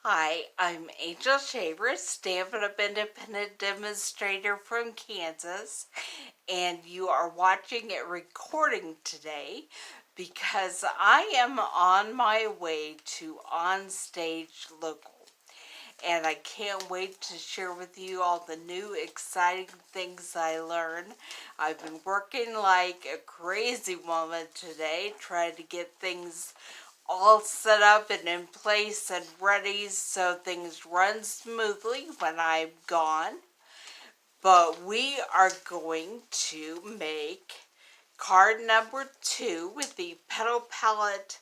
Hi, I'm Angel Shaver, Stampin' Up Independent Demonstrator from Kansas, and you are watching a recording today because I am on my way to Onstage Local. And I can't wait to share with you all the new exciting things I learned. I've been working like a crazy woman today, trying to get things all set up and in place and ready so things run smoothly when I'm gone. But we are going to make card number 2 with the Petal Palette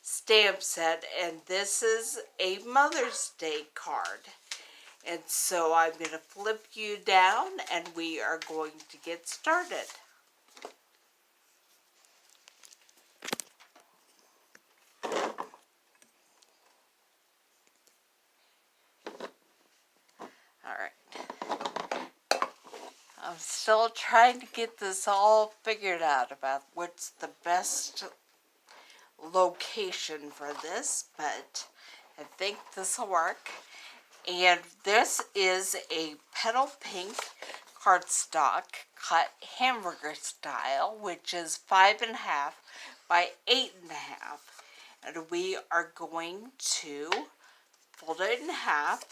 stamp set, and this is a Mother's Day card. And so I'm going to flip you down and we are going to get started. Alright. I'm still trying to get this all figured out about what's the best location for this, but I think this will work. And this is a Petal Pink cardstock cut hamburger style, which is 5.5 by 8.5. And we are going to fold it in half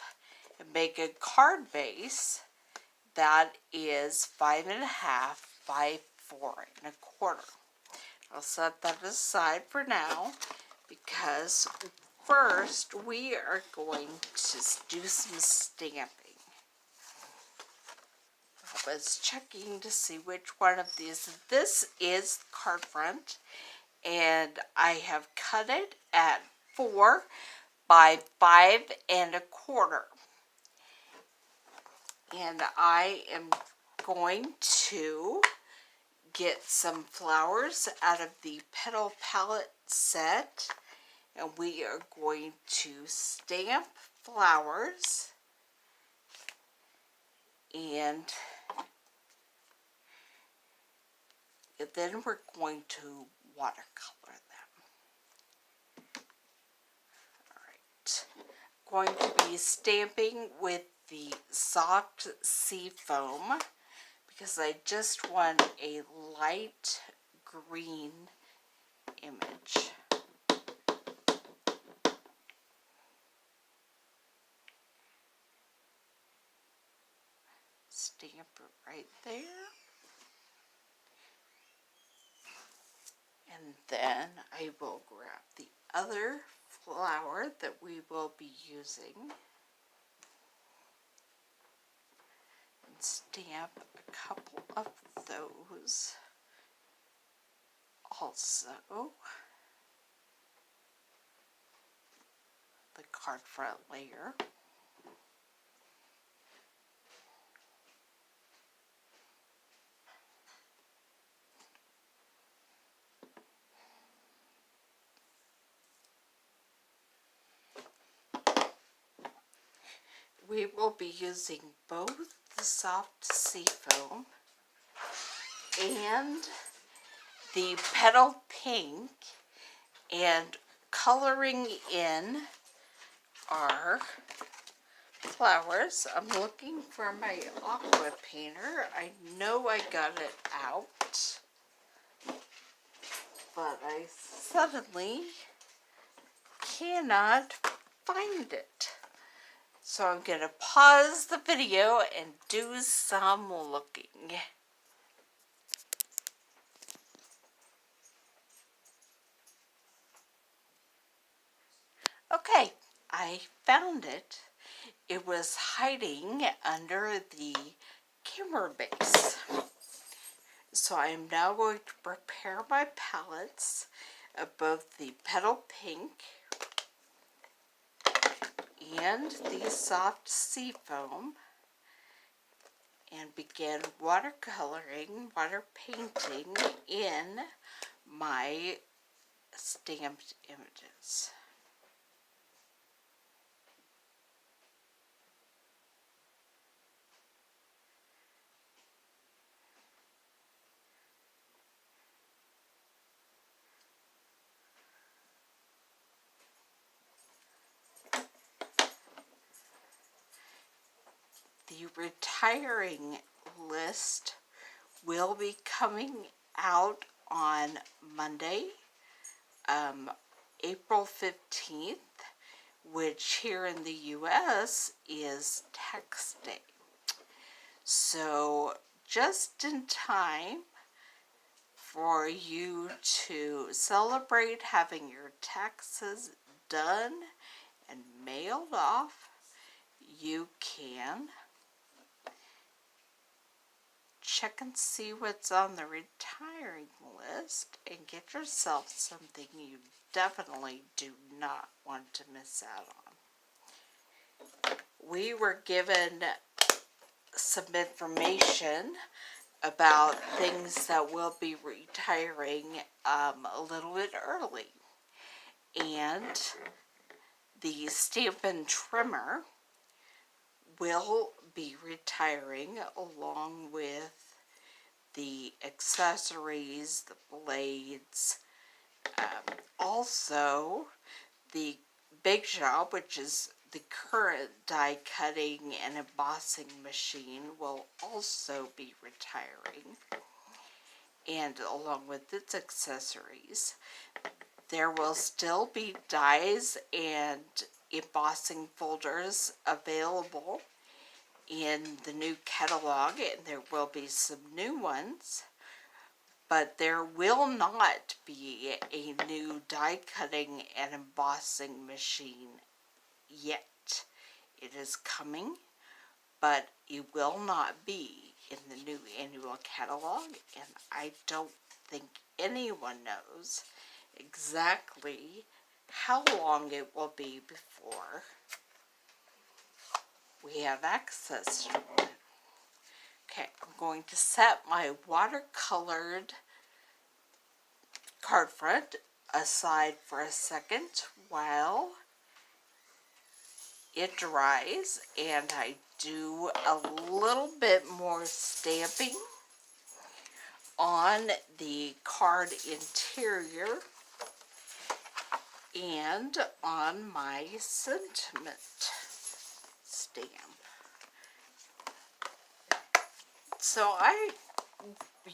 and make a card base that is 5.5 by 4.25. I'll set that aside for now because first we are going to do some stamping. I was checking to see which one of these. This is card front, and I have cut it at 4 by 5.25. And I am going to get some flowers out of the Petal Palette set, and we are going to stamp flowers and then we're going to watercolor them. Alright, going to be stamping with the soft sea foam because I just want a light green image. Stamp it right there. And then I will grab the other flower that we will be using and stamp a couple of those also. The card front layer. We will be using both the soft sea foam and the Petal Pink and coloring in our flowers. I'm looking for my aqua painter. I know I got it out, but I suddenly cannot find it. So I'm going to pause the video and do some looking. Okay, I found it. It was hiding under the camera base. So I am now going to prepare my palettes of both the Petal Pink and the soft sea foam and begin watercoloring, water painting in my stamped images. retiring list will be coming out on Monday, April 15th, which here in the US is Tax Day. So just in time for you to celebrate having your taxes done and mailed off, you can check and see what's on the retiring list and get yourself something you definitely do not want to miss out on. We were given some information about things that will be retiring a little bit early. And the Stampin' Trimmer will be retiring along with the accessories, the blades, also the Big Shop, which is the current die cutting and embossing machine, will also be retiring, and along with its accessories. There will still be dies and embossing folders available in the new catalog, and there will be some new ones, but there will not be a new die cutting and embossing machine yet. It is coming, but it will not be in the new annual catalog, and I don't think anyone knows exactly how long it will be before we have access to it. Okay, I'm going to set my watercolored card front aside for a second while it dries, and I do a little bit more stamping on the card interior and on my sentiment stamp. So I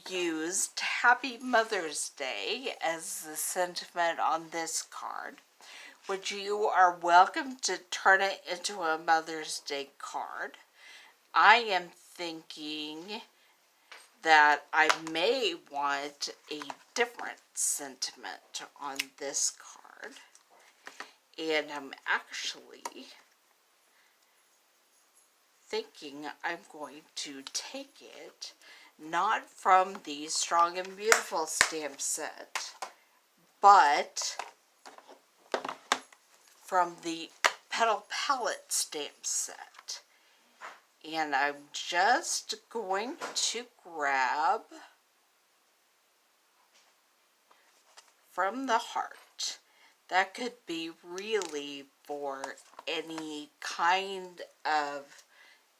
used Happy Mother's Day as the sentiment on this card, which you are welcome to turn it into a Mother's Day card. I am thinking that I may want a different sentiment on this card, and I'm actually thinking I'm going to take it not from the Strong and Beautiful stamp set, but from the Petal Palette stamp set. And I'm just going to grab from the heart. That could be really for any kind of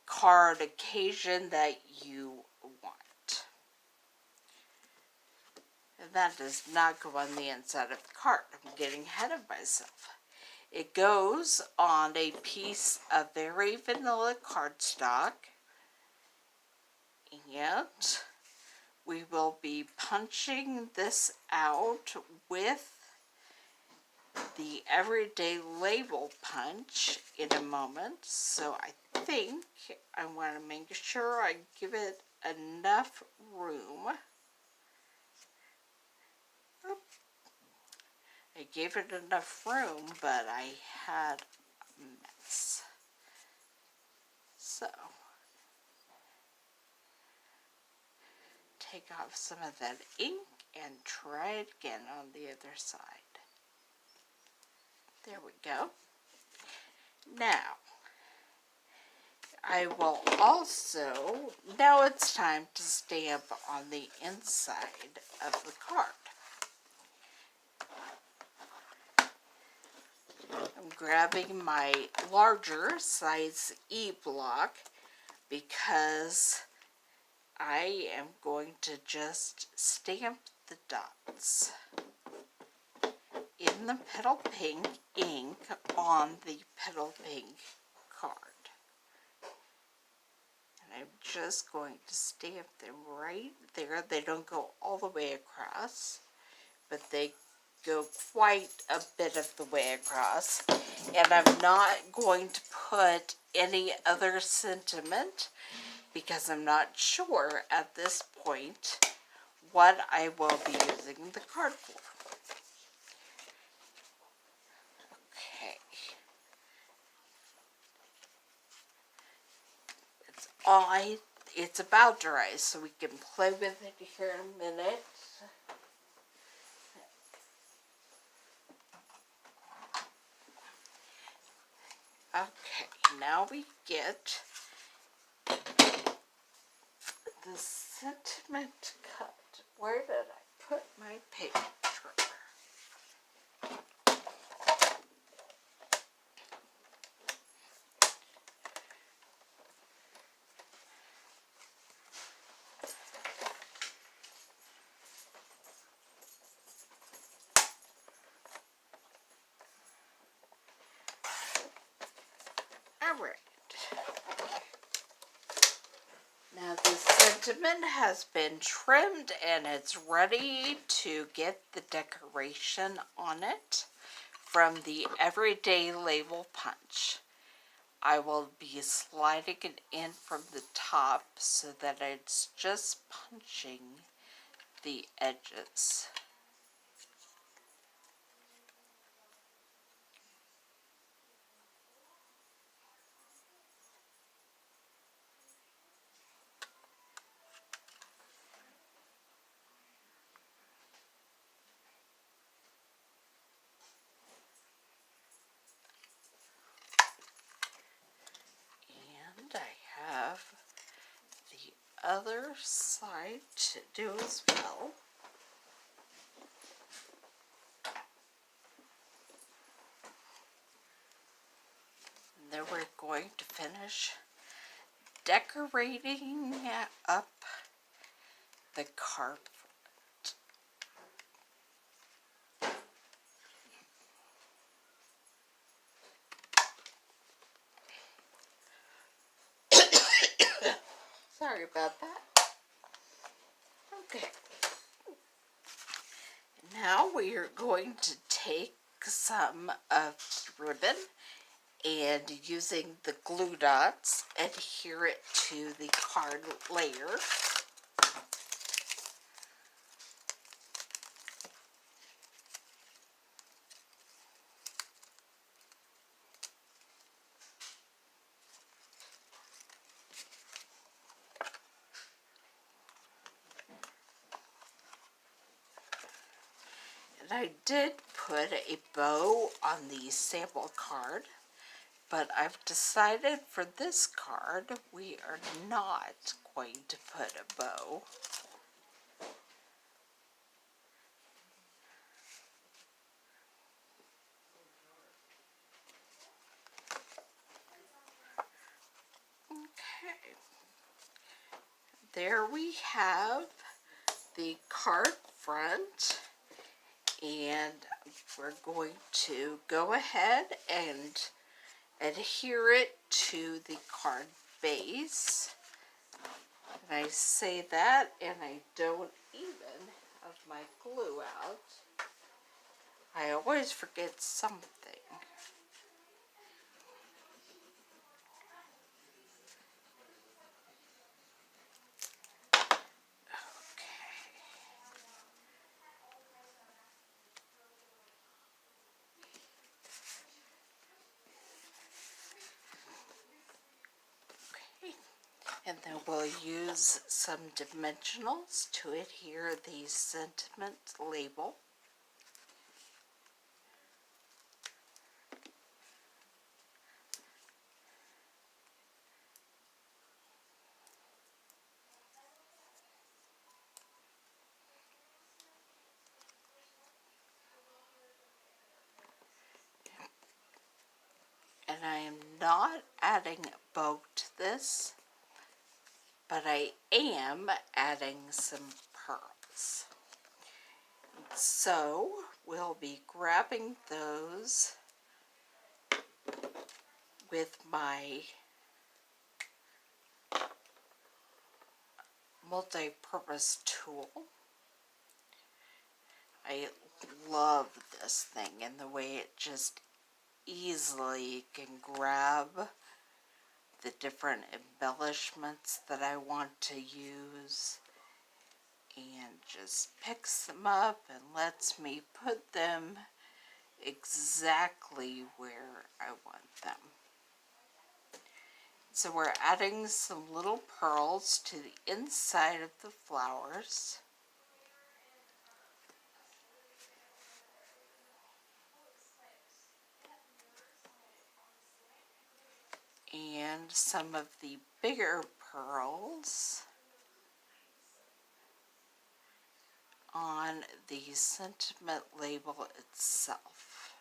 card occasion that you want. And that does not go on the inside of the card. I'm getting ahead of myself. It goes on a piece of very vanilla cardstock, and we will be punching this out with the Everyday Label punch in a moment. So I think I want to make sure I give it enough room. I gave it enough room, but I had a mess. So take off some of that ink and try it again on the other side. There we go. Now, I will also, now it's time to stamp on the inside of the card. I'm grabbing my larger size E block because I am going to just stamp the dots in the Petal Pink ink on the Petal Pink card. I'm just going to stamp them right there. They don't go all the way across, but they go quite a bit of the way across. And I'm not going to put any other sentiment because I'm not sure at this point what I will be using the card for. Okay. It's about dry, so we can play with it here in a minute. Okay, now we get the sentiment cut. Where did I put my paper? Alright. Now the sentiment has been trimmed and it's ready to get the decoration on it from the Everyday Label Punch. I will be sliding it in from the top so that it's just punching the edges. And I have the other side to do as well. And then we're going to finish decorating up the card. Sorry about that. Okay. Now we are going to take some of the ribbon and using the glue dots, adhere it to the card layer. And I did put a bow on the sample card, but I've decided for this card we are not going to put a bow. Okay. There we have the card front, and we're going to go ahead and adhere it to the card base. And I say that and I don't even have my glue out. I always forget something. And then we'll use some dimensionals to adhere the sentiment label. And I am not adding a bow to this, but I am adding some pearls. So we'll be grabbing those with my multi-purpose tool. I love this thing and the way it just easily can grab the different embellishments that I want to use and just picks them up and lets me put them exactly where I want them. So we're adding some little pearls to the inside of the flowers. And some of the bigger pearls on the sentiment label itself.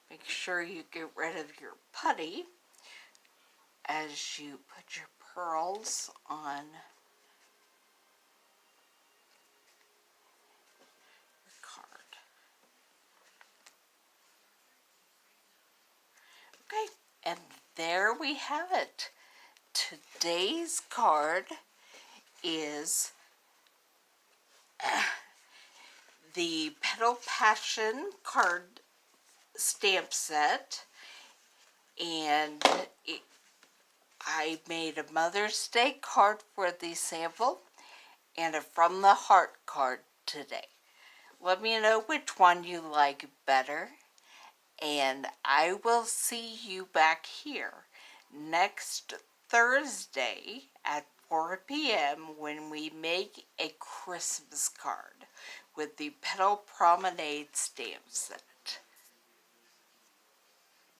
Make sure you get rid of your putty as you put your pearls on your card. Okay, and there we have it. Today's card is the Petal Passion card stamp set, and I made a Mother's Day card for the sample and a From the Heart card today. Let me know which one you like better, and I will see you back here next Thursday at 4 p.m. when we make a Christmas card with the Petal Promenade stamp set.